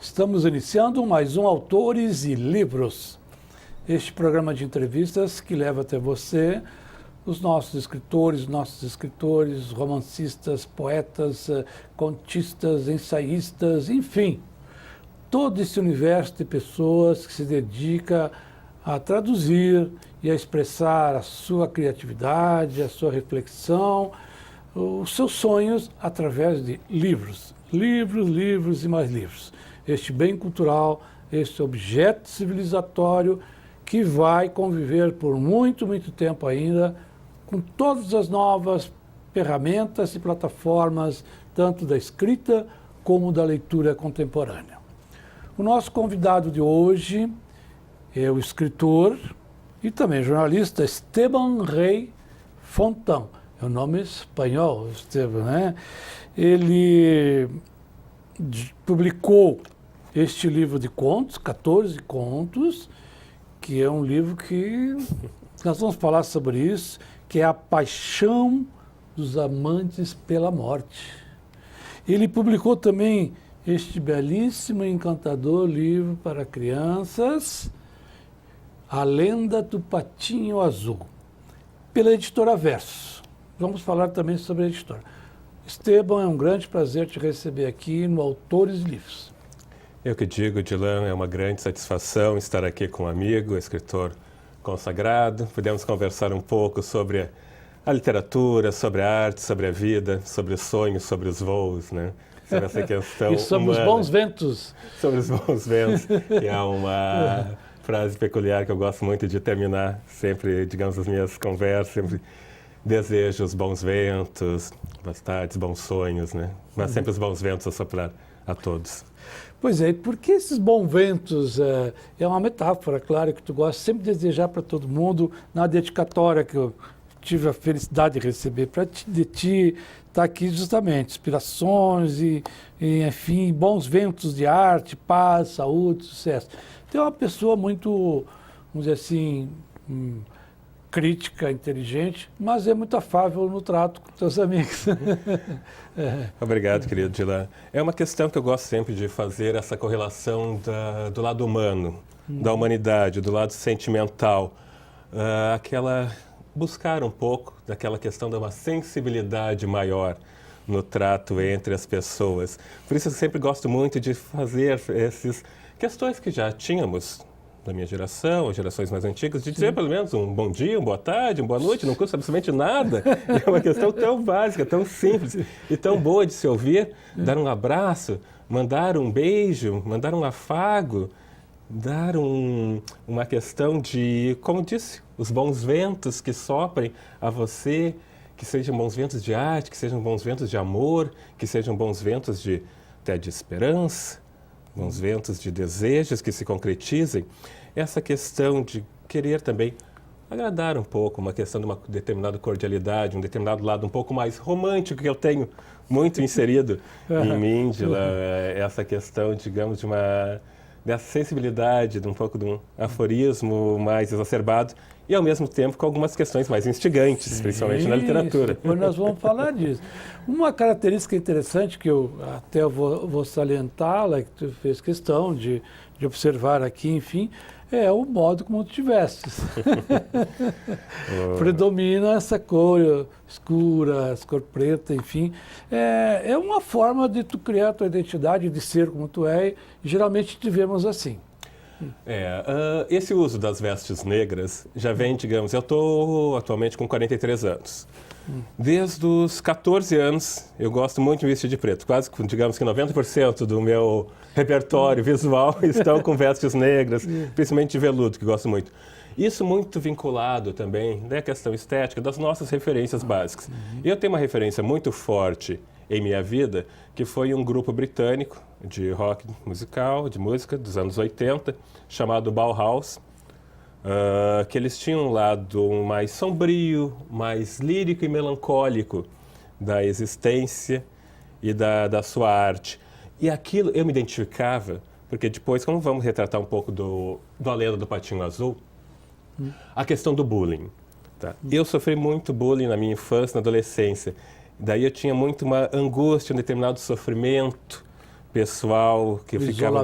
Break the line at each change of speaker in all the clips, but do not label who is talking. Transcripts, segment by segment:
Estamos iniciando mais um Autores e Livros. Este programa de entrevistas que leva até você os nossos escritores, romancistas, poetas, contistas, ensaístas, enfim, todo esse universo de pessoas que se dedica a traduzir e a expressar a sua criatividade, a sua reflexão, os seus sonhos através de livros. Livros e mais livros. Este bem cultural, este objeto civilizatório que vai conviver por muito tempo ainda com todas as novas ferramentas e plataformas, tanto da escrita como da leitura contemporânea. O nosso convidado de hoje é o escritor e também jornalista Esteban Rey Fontán. É um nome espanhol, Esteban, né? Ele publicou este livro de contos, 14 contos, que é um livro que nós vamos falar sobre isso, que é A Paixão dos Amantes pela Morte. Ele publicou também este belíssimo e encantador livro para crianças, A Lenda do Patinho Azul, pela editora Verso. Vamos falar também sobre a editora. Esteban, é um grande prazer te receber aqui no Autores e Livros.
Eu que digo, Dilan, é uma grande satisfação estar aqui com um amigo, escritor consagrado. Podemos conversar um pouco sobre a literatura, sobre a arte, sobre a vida, sobre os sonhos, sobre os voos, né? Sobre essa questão
e sobre
humana.
os bons ventos.
Sobre os bons ventos, que é uma frase peculiar que eu gosto muito de terminar sempre, digamos, as minhas conversas, sempre desejo os bons ventos, boas tardes, bons sonhos, né? Mas sempre os bons ventos a soprar a todos.
Pois é, porque esses bons ventos é uma metáfora, claro, que tu gosta sempre de desejar para todo mundo, na dedicatória que eu tive a felicidade de receber de ti, está aqui justamente, inspirações e, enfim, bons ventos de arte, paz, saúde, sucesso. Então é uma pessoa muito, vamos dizer assim, crítica, inteligente, mas é muito afável no trato com seus amigos.
Obrigado, querido Dilan. É uma questão que eu gosto sempre de fazer, essa correlação do lado humano, da humanidade, do lado sentimental, buscar um pouco daquela questão de uma sensibilidade maior no trato entre as pessoas. Por isso eu sempre gosto muito de fazer essas questões que já tínhamos da minha geração, ou gerações mais antigas, de dizer pelo menos um bom dia, uma boa tarde, uma boa noite, não custa absolutamente nada. É uma questão tão básica, tão simples e tão boa de se ouvir, dar um abraço, mandar um beijo, mandar um afago, dar uma questão de, como disse, os bons ventos que soprem a você, que sejam bons ventos de arte, que sejam bons ventos de amor, que sejam bons ventos até de esperança, bons ventos de desejos que se concretizem. Essa questão de querer também agradar um pouco, uma questão de uma determinada cordialidade, um determinado lado um pouco mais romântico que eu tenho muito inserido em mim, essa questão, digamos, dessa sensibilidade, de um pouco de um aforismo mais exacerbado e, ao mesmo tempo, com algumas questões mais instigantes, principalmente na literatura.
Depois nós vamos falar disso. Uma característica interessante que eu até vou salientá-la, que tu fez questão de observar aqui, enfim, é o modo como tu tivestes. Predomina essa cor escura, essa cor preta, enfim. É uma forma de tu criar a tua identidade, de ser como tu é, e geralmente te vemos assim.
Esse uso das vestes negras já vem, digamos, eu estou atualmente com 43 anos. Desde os 14 anos eu gosto muito de vestir de preto, quase, digamos que 90% do meu repertório visual estão com vestes negras, principalmente de veludo, que gosto muito. Isso muito vinculado também à questão estética, das nossas referências básicas. Eu tenho uma referência muito forte em minha vida, que foi um grupo britânico de rock musical, de música dos anos 80, chamado Bauhaus, que eles tinham um lado mais sombrio, mais lírico e melancólico da existência e da sua arte. E aquilo eu me identificava, porque depois, como vamos retratar um pouco A Lenda do Patinho Azul, a questão do bullying. Tá? Eu sofri muito bullying na minha infância, na adolescência. Daí eu tinha muito uma angústia, um determinado sofrimento pessoal que eu ficava...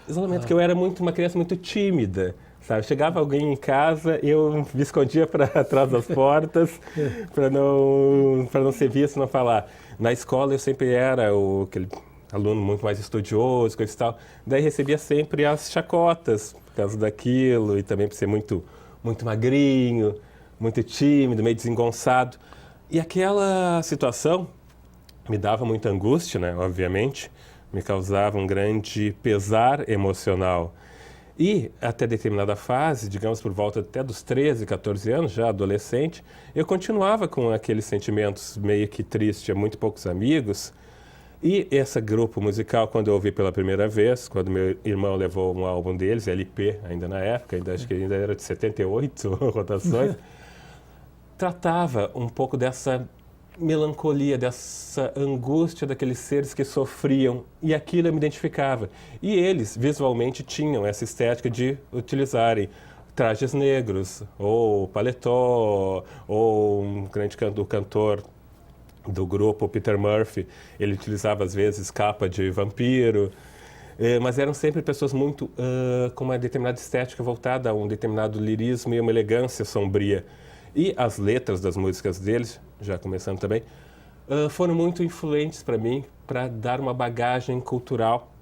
Isolamento, que eu era uma criança muito tímida, sabe? Chegava alguém em casa, eu me escondia para trás das portas para não ser visto, não falar. Na escola eu sempre era aquele aluno muito mais estudioso, coisa e tal. Daí recebia sempre as chacotas por causa daquilo e também por ser muito, muito magrinho, muito tímido, meio desengonçado. E aquela situação me dava muita angústia, né? Obviamente, me causava um grande pesar emocional. E até determinada fase, digamos por volta até dos 13, 14 anos, já adolescente, eu continuava com aqueles sentimentos meio que triste, tinha muito poucos amigos. E esse grupo musical, quando eu ouvi pela primeira vez, quando meu irmão levou um álbum deles, LP, ainda na época, acho que ainda era de 78 rotações, tratava um pouco dessa melancolia, dessa angústia daqueles seres que sofriam, e aquilo eu me identificava. E eles, visualmente, tinham essa estética de utilizarem trajes negros, ou paletó, ou um grande cantor do grupo, Peter Murphy, ele utilizava às vezes capa de vampiro, mas eram sempre pessoas muito com uma determinada estética voltada a um determinado lirismo e uma elegância sombria. E as letras das músicas deles, já começando também, foram muito influentes para mim, para dar uma bagagem cultural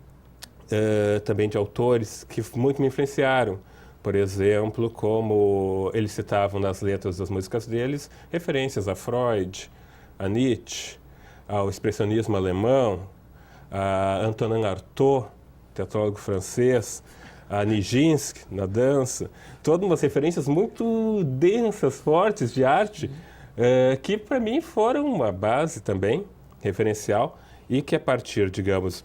também de autores que muito me influenciaram. Por exemplo, como eles citavam nas letras das músicas deles, referências a Freud, a Nietzsche, ao expressionismo alemão, a Antonin Artaud, teatrólogo francês, a Nijinsky, na dança, todas umas referências muito densas, fortes de arte, que para mim foram uma base também, referencial, e que a partir, digamos,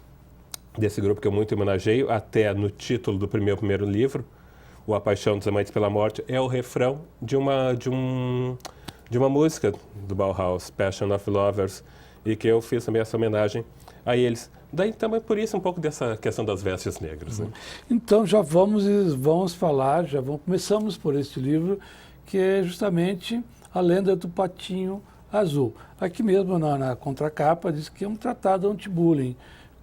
desse grupo que eu muito homenageio, até no título do primeiro livro, O A Paixão dos Amantes pela Morte, é o refrão de uma música do Bauhaus, Passion of Lovers, e que eu fiz também essa homenagem a eles. Daí também por isso um pouco dessa questão das vestes negras. Né?
Então já vamos falar, começamos por este livro, que é justamente A Lenda do Patinho Azul. Aqui mesmo na contracapa diz que é um tratado anti-bullying,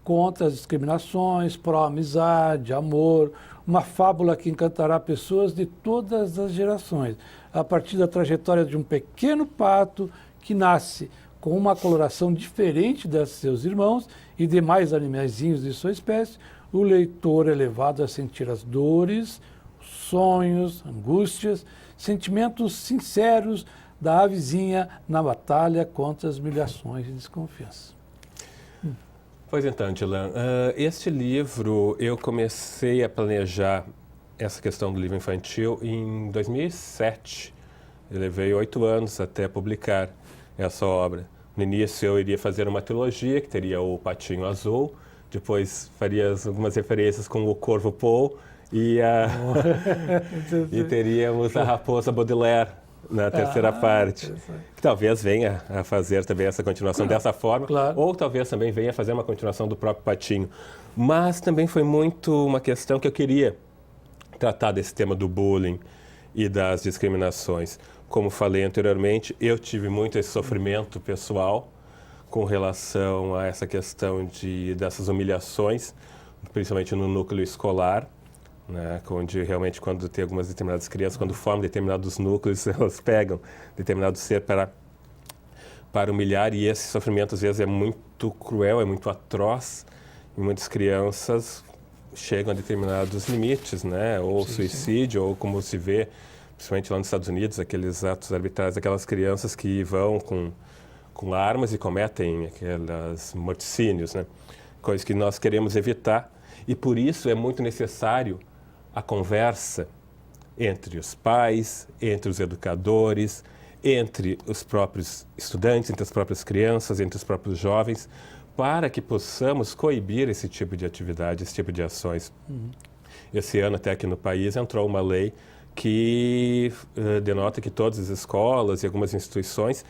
contra as discriminações, pró-amizade, amor, uma fábula que encantará pessoas de todas as gerações, a partir da trajetória de um pequeno pato que nasce com uma coloração diferente das de seus irmãos e demais animaizinhos de sua espécie. O leitor é levado a sentir as dores, sonhos, angústias, sentimentos sinceros da avezinha na batalha contra as humilhações e desconfiança.
Pois então, Dylan, este livro eu comecei a planejar essa questão do livro infantil em 2007. Eu levei 8 anos até publicar essa obra. No início eu iria fazer uma trilogia que teria o Patinho Azul, depois faria algumas referências com o Corvo Paul e teríamos a Raposa Baudelaire na terceira parte, que talvez venha a fazer também essa continuação dessa forma, ou talvez também venha a fazer uma continuação do próprio Patinho. Mas também foi muito uma questão que eu queria tratar desse tema do bullying e das discriminações. Como falei anteriormente, eu tive muito esse sofrimento pessoal com relação a essa questão dessas humilhações, principalmente no núcleo escolar, né, onde realmente quando tem algumas determinadas crianças, quando formam determinados núcleos, elas pegam determinado ser para humilhar, e esse sofrimento às vezes é muito cruel, é muito atroz, e muitas crianças chegam a determinados limites, né, ou suicídio, ou como se vê, principalmente lá nos Estados Unidos, aqueles atos arbitrários, aquelas crianças que vão com armas e cometem aqueles morticínios, né, coisas que nós queremos evitar, e por isso é muito necessário a conversa entre os pais, entre os educadores, entre os próprios estudantes, entre as próprias crianças, entre os próprios jovens, para que possamos coibir esse tipo de atividade, esse tipo de ações. Esse ano, até aqui no país, entrou uma lei que denota que todas as escolas e algumas instituições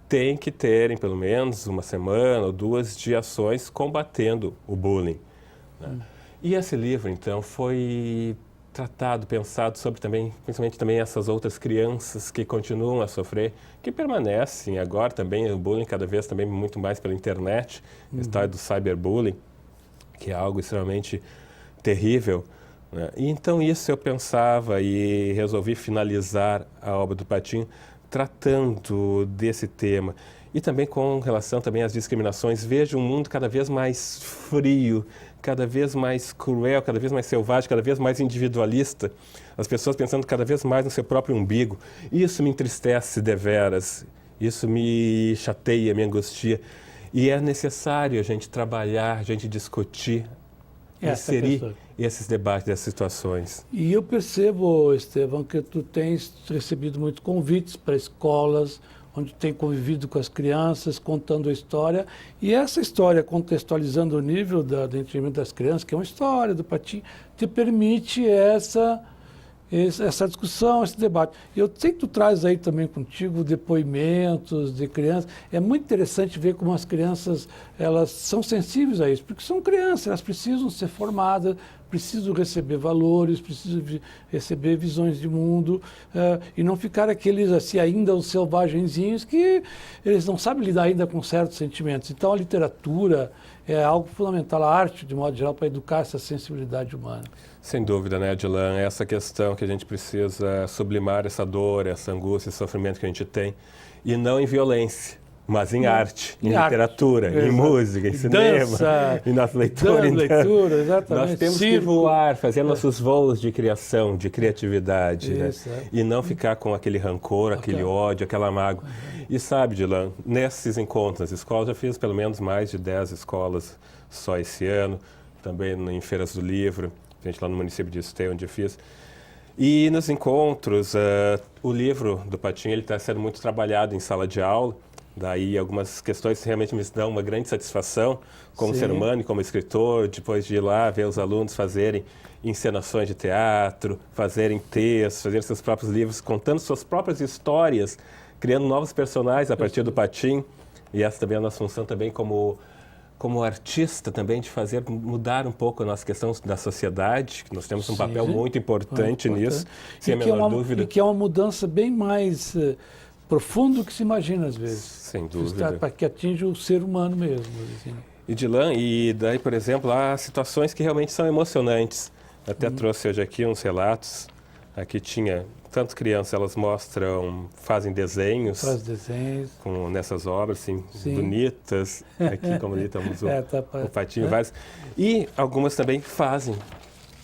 têm que terem pelo menos uma semana ou 2 de ações combatendo o bullying. Né? E esse livro, então, foi tratado, pensado sobre também, principalmente também essas outras crianças que continuam a sofrer, que permanecem agora também, o bullying cada vez também muito mais pela internet, a história do cyberbullying, que é algo extremamente terrível, né? E então isso eu pensava e resolvi finalizar a obra do Patinho tratando desse tema. E também com relação também às discriminações, vejo um mundo cada vez mais frio, cada vez mais cruel, cada vez mais selvagem, cada vez mais individualista. As pessoas pensando cada vez mais no seu próprio umbigo. Isso me entristece deveras, isso me chateia, me angustia. E é necessário a gente trabalhar, a gente discutir, inserir esses debates, essas situações.
E eu percebo, Estevão, que tu tens recebido muitos convites para escolas, onde tem convivido com as crianças, contando a história. E essa história, contextualizando o nível do entendimento das crianças, que é uma história do Patinho, te permite essa discussão, esse debate. Eu sei que tu traz aí também contigo depoimentos de crianças. É muito interessante ver como as crianças, elas são sensíveis a isso, porque são crianças, elas precisam ser formadas, precisam receber valores, precisam receber visões de mundo, e não ficar aqueles assim ainda os selvagenzinhos que eles não sabem lidar ainda com certos sentimentos. Então a literatura é algo fundamental, a arte de modo geral, para educar essa sensibilidade humana.
Sem dúvida, né, Adilan? Essa questão que a gente precisa sublimar essa dor, essa angústia, esse sofrimento que a gente tem, e não em violência, mas em arte, em literatura, em música, em cinema,
dança,
em nossa leitura.
Leitura, exatamente.
Nós temos que voar, fazer nossos voos de criação, de criatividade,
isso,
né? E não ficar com aquele rancor, aquele ódio, aquela mágoa. E sabe, Adilan, nesses encontros nas escolas, eu fiz pelo menos mais de 10 escolas só esse ano, também em feiras do livro, gente lá no município de Esteio, onde eu fiz. E nos encontros, o livro do Patinho está sendo muito trabalhado em sala de aula. Daí algumas questões realmente me dão uma grande satisfação como ser humano e como escritor, depois de ir lá ver os alunos fazerem encenações de teatro, fazerem textos, fazerem seus próprios livros, contando suas próprias histórias, criando novos personagens a partir do Patinho. E essa também é a nossa função também como artista também, de fazer mudar um pouco a nossa questão da sociedade, que nós temos um papel muito importante nisso, sem a menor dúvida.
E que é uma mudança bem mais profunda do que se imagina às vezes.
Sem dúvida.
Para que atinja o ser humano mesmo. Assim.
Edilan, e daí, por exemplo, há situações que realmente são emocionantes. Até trouxe hoje aqui uns relatos. Aqui tinha tanto crianças, elas fazem desenhos.
Faz desenhos.
Nessas obras, assim, bonitas. Aqui, como ali estamos o Patinho, vários. E algumas também fazem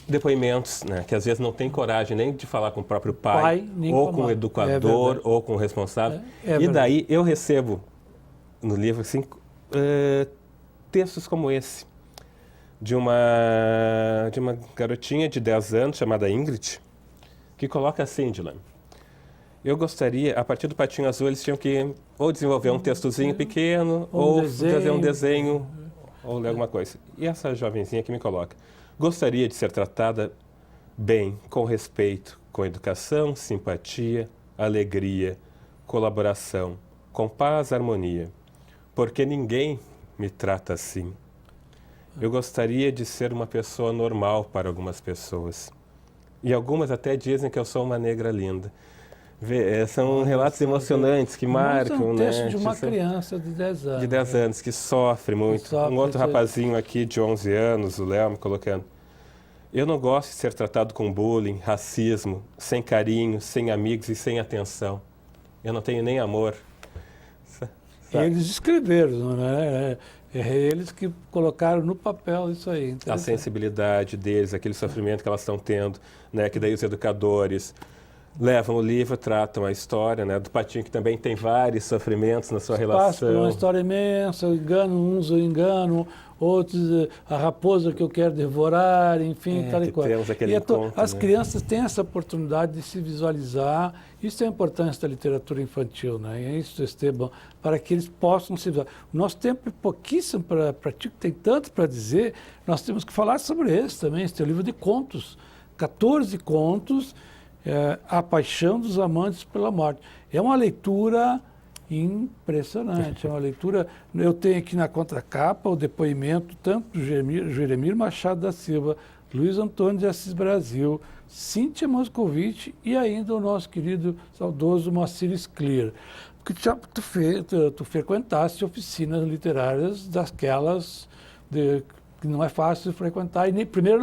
depoimentos, né, que às vezes não tem coragem nem de falar com o próprio pai ou com o educador, ou com o responsável. E daí eu recebo no livro assim, textos como esse, de uma garotinha de 10 anos chamada Ingrid, que coloca assim, Dylan: eu gostaria, a partir do Patinho Azul, eles tinham que ou desenvolver um textozinho pequeno, ou fazer um desenho, ou ler alguma coisa. E essa jovenzinha que me coloca: gostaria de ser tratada bem, com respeito, com educação, simpatia, alegria, colaboração, com paz, harmonia, porque ninguém me trata assim. Eu gostaria de ser uma pessoa normal para algumas pessoas. E algumas até dizem que eu sou uma negra linda. São relatos emocionantes que marcam,
né? É um texto de uma criança de 10 anos.
De 10 anos, que sofre muito. Um outro rapazinho aqui de 11 anos, o Léo, me colocando: eu não gosto de ser tratado com bullying, racismo, sem carinho, sem amigos e sem atenção. Eu não tenho nem amor.
Eles escreveram, né? Eles que colocaram no papel isso aí.
A sensibilidade deles, aquele sofrimento que elas estão tendo, né? Que daí os educadores levam o livro, tratam a história, né, do Patinho, que também tem vários sofrimentos na sua relação.
Passa por uma história imensa, uns eu engano, outros a raposa que eu quero devorar, enfim, tal e qual. As crianças têm essa oportunidade de se visualizar. Isso é a importância da literatura infantil, né? E é isso, Esteban, para que eles possam se visualizar. O nosso tempo é pouquíssimo para ti, que tem tanto para dizer. Nós temos que falar sobre esse também. Esse é um livro de contos, 14 contos. A Paixão dos Amantes pela Morte. É uma leitura impressionante, é uma leitura... Eu tenho aqui na contracapa o depoimento tanto do Jeremir Machado da Silva, Luiz Antônio de Assis Brasil, Cíntia Moscovitch e ainda o nosso querido saudoso Moacir Scliar. Porque tu frequentaste oficinas literárias daquelas que não é fácil frequentar, e primeiro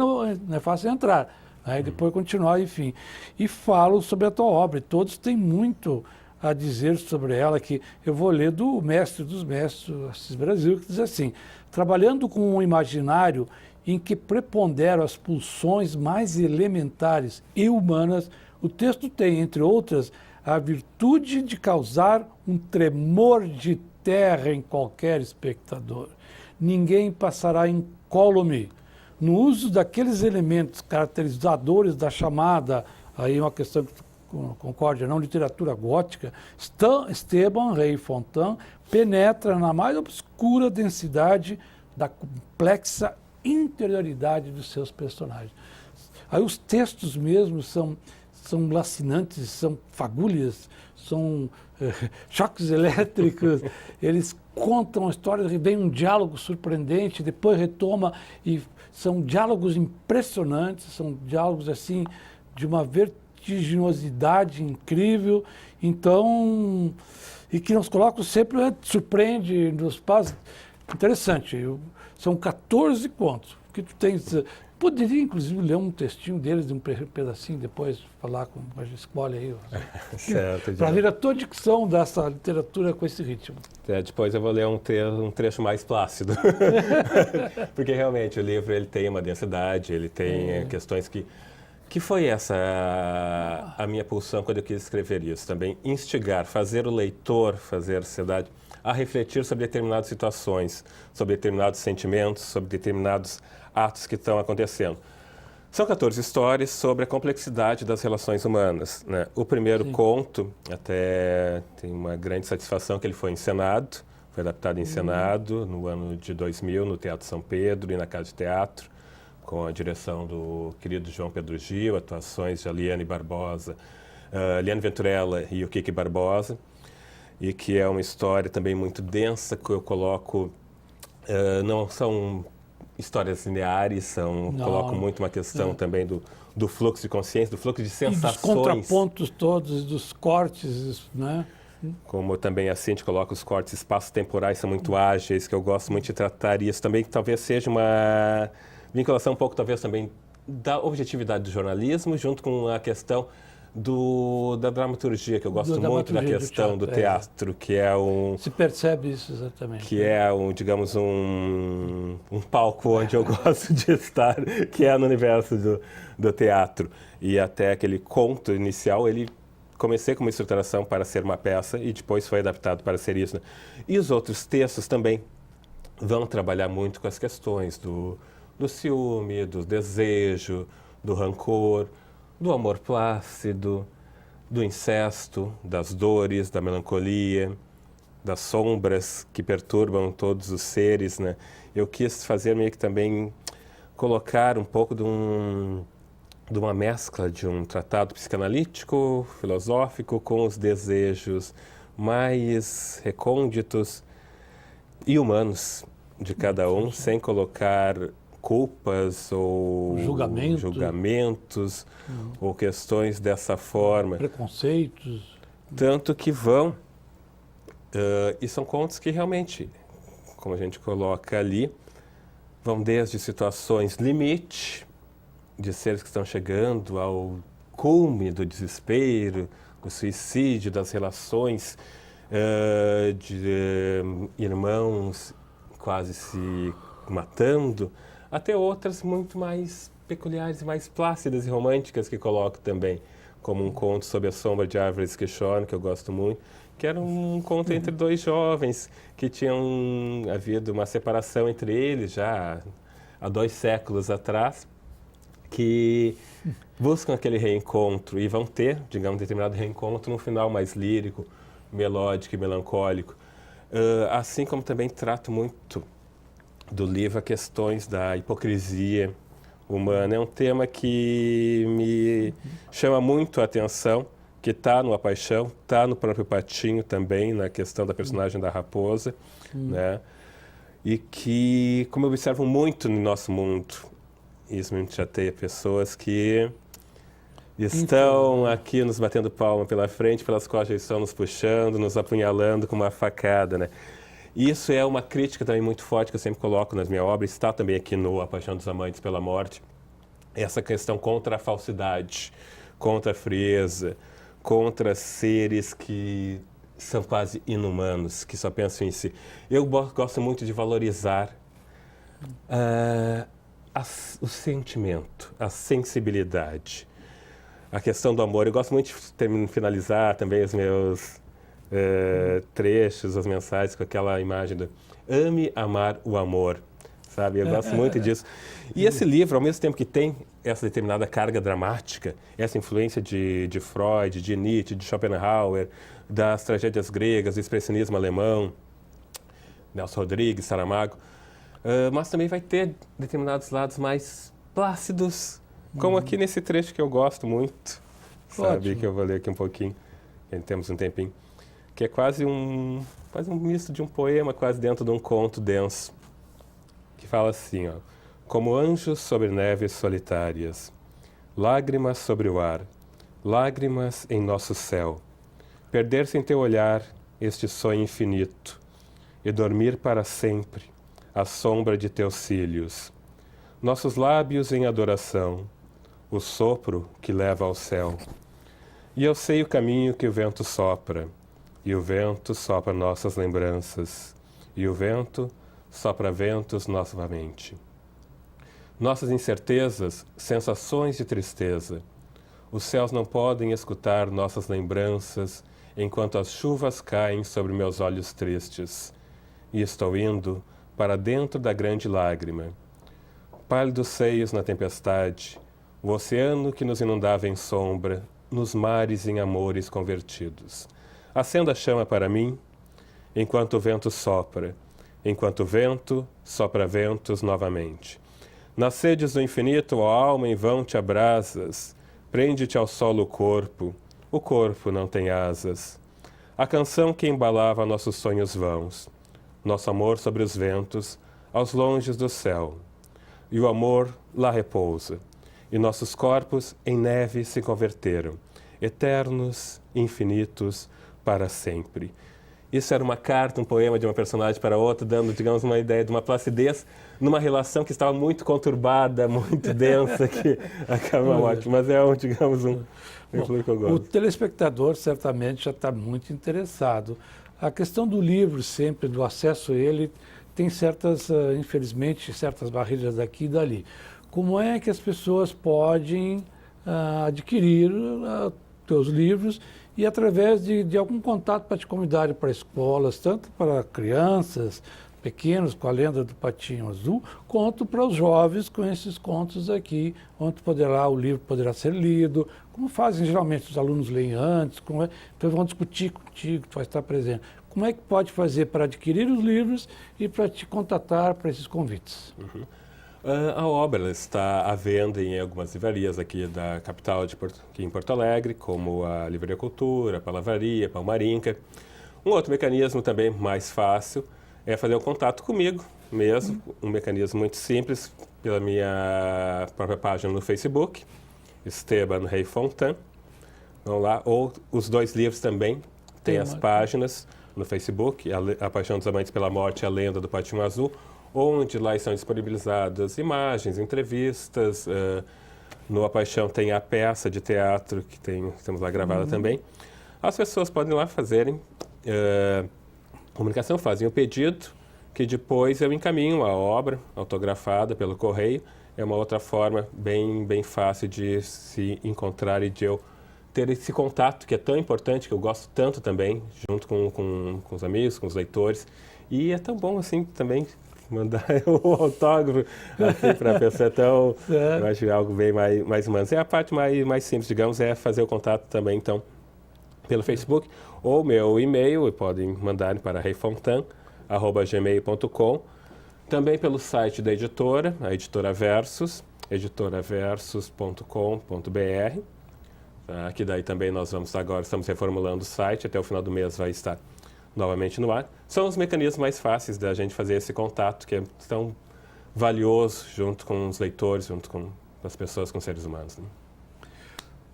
não é fácil entrar, aí depois continuar, enfim. E falo sobre a tua obra, e todos têm muito a dizer sobre ela, que eu vou ler do mestre dos mestres, Assis Brasil, que diz assim: trabalhando com um imaginário em que preponderam as pulsões mais elementares e humanas, o texto tem, entre outras, a virtude de causar um tremor de terra em qualquer espectador. Ninguém passará incólume no uso daqueles elementos caracterizadores da chamada, aí uma questão que concorde, não, literatura gótica. Esteban Rey Fontaine penetra na mais obscura densidade da complexa interioridade dos seus personagens. Aí os textos mesmos são lacinantes, são fagulhas, são choques elétricos, eles contam a história, vem um diálogo surpreendente, depois retoma, e são diálogos impressionantes, são diálogos assim de uma vertiginosidade incrível, então, e que nos colocam sempre, surpreende, nos faz interessante. São 14 contos, que tu tens. Poderia, inclusive, ler um textinho deles, de um pedacinho, depois falar com a gente escolhe aí. Para ver a tua dicção dessa literatura com esse ritmo.
Depois eu vou ler um trecho mais plácido. Porque realmente o livro ele tem uma densidade, ele tem questões que foi essa a minha pulsão quando eu quis escrever isso também. Instigar, fazer o leitor, fazer a sociedade a refletir sobre determinadas situações, sobre determinados sentimentos, sobre determinados atos que estão acontecendo. São 14 histórias sobre a complexidade das relações humanas, né? O primeiro conto, até tem uma grande satisfação que ele foi encenado, foi adaptado e encenado no ano de 2000 no Teatro São Pedro e na Casa de Teatro, com a direção do querido João Pedro Gil, atuações de Liane Barbosa, Liane Venturella e o Kiki Barbosa, e que é uma história também muito densa, que eu coloco, não são histórias lineares, coloco muito uma questão também do fluxo de consciência, do fluxo de sensações.
E dos contrapontos todos, dos cortes, né?
Como também a Cintia coloca, os cortes espaço-temporais são muito ágeis, que eu gosto muito de tratar isso também, que talvez seja uma vinculação um pouco, talvez, também da objetividade do jornalismo, junto com a questão da dramaturgia, que eu gosto muito da questão do teatro, que é um...
Se percebe isso exatamente.
Que é, digamos, um palco onde eu gosto de estar, que é no universo do teatro. E até aquele conto inicial, comecei com uma estruturação para ser uma peça e depois foi adaptado para ser isso, né? E os outros textos também vão trabalhar muito com as questões do ciúme, do desejo, do rancor, do amor plácido, do incesto, das dores, da melancolia, das sombras que perturbam todos os seres, né? Eu quis fazer meio que também colocar um pouco de uma mescla de um tratado psicanalítico, filosófico, com os desejos mais recônditos e humanos de cada um, sem colocar culpas ou julgamentos ou questões dessa forma.
Preconceitos.
Tanto que e são contos que realmente, como a gente coloca ali, vão desde situações limite, de seres que estão chegando ao cume do desespero, do suicídio, das relações de irmãos quase se matando, até outras muito mais peculiares, mais plácidas e românticas que coloco também, como um conto sobre a sombra de árvores que choram, que eu gosto muito, que era um conto entre dois jovens que tinham havido uma separação entre eles já há 2 séculos atrás, que buscam aquele reencontro e vão ter, digamos, determinado reencontro no final mais lírico, melódico e melancólico. Assim como também trato muito do livro a questões da hipocrisia humana. É um tema que me chama muito a atenção, que está no A Paixão, está no próprio Patinho também, na questão da personagem da raposa, né? E que, como eu observo muito no nosso mundo, isso me chateia, pessoas que estão aqui nos batendo palma pela frente, pelas costas estão nos puxando, nos apunhalando com uma facada, né? Isso é uma crítica também muito forte que eu sempre coloco nas minhas obras, está também aqui no A Paixão dos Amantes pela Morte, essa questão contra a falsidade, contra a frieza, contra seres que são quase inumanos, que só pensam em si. Eu gosto muito de valorizar o sentimento, a sensibilidade, a questão do amor. Eu gosto muito de finalizar também os meus trechos, as mensagens com aquela imagem do ame, amar o amor, sabe? Eu gosto muito disso. E esse livro, ao mesmo tempo que tem essa determinada carga dramática, essa influência de Freud, de Nietzsche, de Schopenhauer, das tragédias gregas, do expressionismo alemão, Nelson Rodrigues, Saramago, mas também vai ter determinados lados mais plácidos, como aqui nesse trecho que eu gosto muito, sabe?
Ótimo.
Que eu vou ler aqui um pouquinho, temos um tempinho, que é quase um misto de um poema, quase dentro de um conto denso, que fala assim, ó: como anjos sobre neves solitárias, lágrimas sobre o ar, lágrimas em nosso céu, perder-se em teu olhar este sonho infinito e dormir para sempre à sombra de teus cílios, nossos lábios em adoração, o sopro que leva ao céu. E eu sei o caminho que o vento sopra, e o vento sopra nossas lembranças, e o vento sopra ventos novamente. Nossas incertezas, sensações de tristeza, os céus não podem escutar nossas lembranças enquanto as chuvas caem sobre meus olhos tristes, e estou indo para dentro da grande lágrima. Pálidos seios na tempestade, o oceano que nos inundava em sombra, nos mares em amores convertidos. Acenda a chama para mim, enquanto o vento sopra, enquanto o vento sopra ventos novamente. Nas sedes do infinito, ó alma, em vão te abrasas, prende-te ao solo o corpo não tem asas. A canção que embalava nossos sonhos vãos, nosso amor sobre os ventos, aos longes do céu. E o amor lá repousa, e nossos corpos em neve se converteram, eternos, infinitos, para sempre. Isso era uma carta, um poema de uma personagem para outra, dando, digamos, uma ideia de uma placidez numa relação que estava muito conturbada, muito densa, que acaba ótimo. Mas é, digamos, um livro que eu gosto.
O telespectador certamente já está muito interessado. A questão do livro, sempre, do acesso a ele, tem certas, infelizmente, certas barreiras daqui e dali. Como é que as pessoas podem adquirir teus livros e através de algum contato para te convidar para escolas, tanto para crianças pequenos com a lenda do Patinho Azul, quanto para os jovens com esses contos aqui, onde o livro poderá ser lido, como fazem geralmente os alunos leem antes, então vão discutir contigo, tu vai estar presente. Como é que pode fazer para adquirir os livros e para te contatar para esses convites?
Uhum. A obra está à venda em algumas livrarias aqui da capital, aqui em Porto Alegre, como a Livraria Cultura, a Palavraria, a Palmarinca. Um outro mecanismo também mais fácil é fazer um contato comigo mesmo, um mecanismo muito simples, pela minha própria página no Facebook, Esteban Rey Fontan. Vão lá, ou os dois livros também têm as páginas no Facebook, A Paixão dos Amantes pela Morte e A Lenda do Patinho Azul, onde lá estão disponibilizadas imagens, entrevistas. No A Paixão tem a peça de teatro que temos lá gravada também. As pessoas podem lá fazerem comunicação, fazem o pedido, que depois eu encaminho a obra autografada pelo correio. É uma outra forma bem fácil de se encontrar e de eu ter esse contato, que é tão importante, que eu gosto tanto também, junto com os amigos, com os leitores. E é tão bom assim também mandar o autógrafo assim, para a pessoa. Então, eu acho algo bem mais humano. E a parte mais simples, digamos, é fazer o contato também, então, pelo Facebook, ou meu e-mail, podem mandar para reyfontan@gmail.com. Também pelo site da editora, a Editora Versus, editoraversus.com.br. Que daí também estamos reformulando o site, até o final do mês vai estar novamente no ar. São os mecanismos mais fáceis da gente fazer esse contato, que é tão valioso junto com os leitores, junto com as pessoas, com os seres humanos. Né?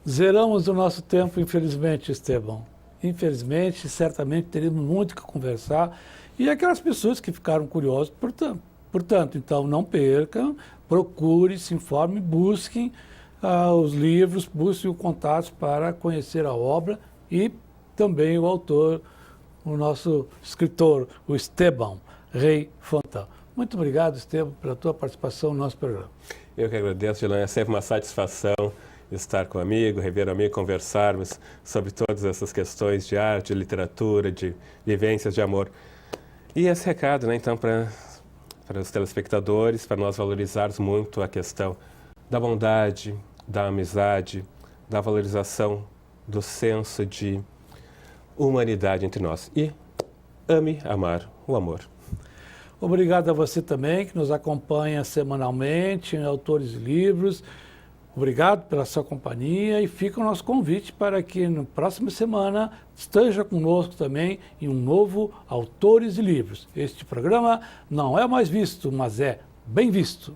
Zeramos o nosso tempo, infelizmente, Estevão. Infelizmente, certamente teremos muito que conversar. E aquelas pessoas que ficaram curiosas, portanto, então não percam, procure, se informe, busquem os livros, busquem o contato para conhecer a obra e também o autor, o nosso escritor, o Estevão Rey Fontão. Muito obrigado, Estevão, pela tua participação no nosso programa.
Eu que agradeço, Gelane. É sempre uma satisfação estar com um amigo, rever um amigo, conversarmos sobre todas essas questões de arte, de literatura, de vivências de amor. E esse recado, né, então, para os telespectadores, para nós valorizarmos muito a questão da bondade, da amizade, da valorização do senso de humanidade entre nós. E ame amar o amor.
Obrigado a você também, que nos acompanha semanalmente em Autores e Livros. Obrigado pela sua companhia e fica o nosso convite para que na próxima semana esteja conosco também em um novo Autores e Livros. Este programa não é mais visto, mas é bem visto.